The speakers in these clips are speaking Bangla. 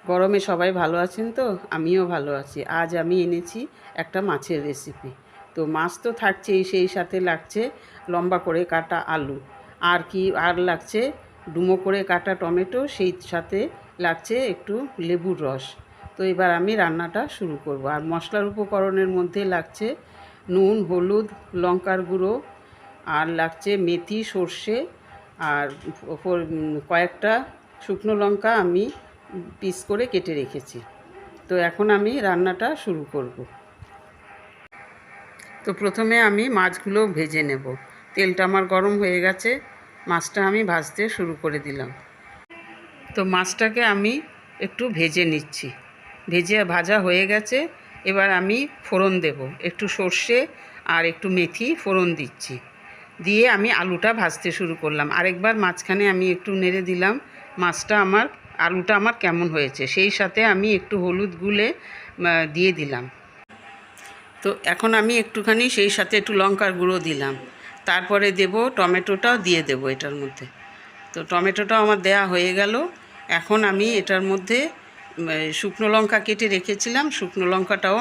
গরমে সবাই ভালো আছেন তো? আমিও ভালো আছি। আজ আমি এনেছি একটা মাছের রেসিপি। তো মাছ তো থাকছেই, সেই সাথে লাগছে লম্বা করে কাটা আলু, আর লাগছে ডুমো করে কাটা টমেটো, সেই সাথে লাগছে একটু লেবুর রস। তো এবার আমি রান্নাটা শুরু করব। আর মশলার উপকরণের মধ্যে লাগছে নুন, হলুদ, লঙ্কার গুঁড়ো, আর লাগছে মেথি, সর্ষে, আর কয়েকটা শুকনো লঙ্কা আমি পিস করে কেটে রেখেছি। তো এখন আমি রান্নাটা শুরু করব। তো প্রথমে আমি মাছগুলো ভেজে নেব। তেলটা আমার গরম হয়ে গেছে, মাছটা আমি ভাজতে শুরু করে দিলাম। তো মাছটাকে আমি একটু ভেজে নিচ্ছি। ভাজা হয়ে গেছে। এবার আমি ফোড়ন দেব, একটু সর্ষে আর একটু মেথি ফোড়ন দিচ্ছি। দিয়ে আমি আলুটা ভাজতে শুরু করলাম। আরেকবার মাঝখানে আমি একটু নেড়ে দিলাম আলুটা আমার কেমন হয়েছে, সেই সাথে আমি একটু হলুদ গুলে দিয়ে দিলাম। তো এখন আমি একটুখানি সেই সাথে একটু লঙ্কার গুঁড়ো দিলাম। তারপরে টমেটোটাও দিয়ে দেব এটার মধ্যে। তো টমেটোটাও আমার দেয়া হয়ে গেল। এখন আমি এটার মধ্যে শুকনো লঙ্কা কেটে রেখেছিলাম, শুকনো লঙ্কাটাও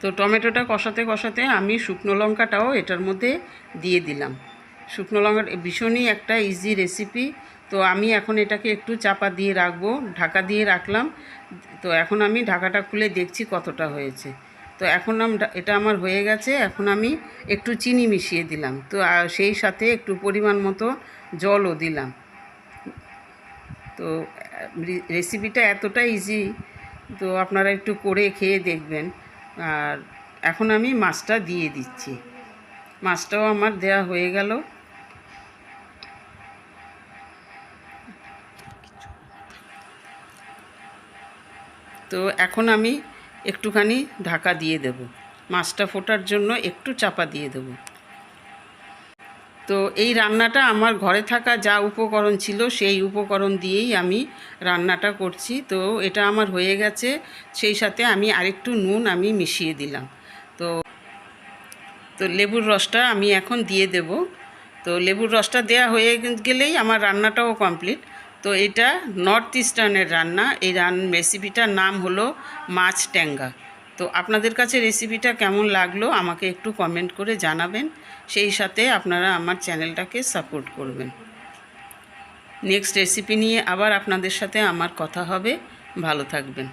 তো টমেটোটা কষাতে কষাতে আমি শুকনো লঙ্কাটাও এটার মধ্যে দিয়ে দিলাম। শুকনো লঙ্কা ভীষণই একটা ইজি রেসিপি। তো আমি এখন এটাকে একটু চাপা দিয়ে রাখবো, ঢাকা দিয়ে রাখলাম। তো এখন আমি ঢাকাটা খুলে দেখছি কতটা হয়েছে। তো এখন এটা আমার হয়ে গেছে। এখন আমি একটু চিনি মিশিয়ে দিলাম। তো সেই সাথে একটু পরিমাণ মতো জলও দিলাম। তো রেসিপিটা এতটা ইজি, তো আপনারা একটু করে খেয়ে দেখবেন। আর এখন আমি মাছটা দিয়ে দিচ্ছি। মাছটাও আমার দেয়া হয়ে গেল। তো এখন আমি একটুখানি ঢাকা দিয়ে দেব, মাছটা ফোটার জন্য একটু চাপা দিয়ে দেব। তো এই রান্নাটা আমার ঘরে থাকা যা উপকরণ ছিল সেই উপকরণ দিয়েই আমি রান্নাটা করছি। তো এটা আমার হয়ে গেছে। সেই সাথে আমি আরেকটু নুন আমি মিশিয়ে দিলাম। তো তো লেবুর রসটা আমি এখন দিয়ে দেব। তো লেবুর রসটা দেয়া হয়ে গেলেই আমার রান্নাটাও কমপ্লিট। তো এটা নর্থ ইস্টার্নের রান্না। এই রেসিপিটার নাম হলো মাছ ট্যাঙ্গা। তো আপনাদের কাছে রেসিপিটা কেমন লাগলো আমাকে একটু কমেন্ট করে জানাবেন। সেই সাথে আপনারা আমার চ্যানেলটাকে সাপোর্ট করবেন। নেক্সট রেসিপি নিয়ে আবার আপনাদের সাথে আমার কথা হবে। ভালো থাকবেন।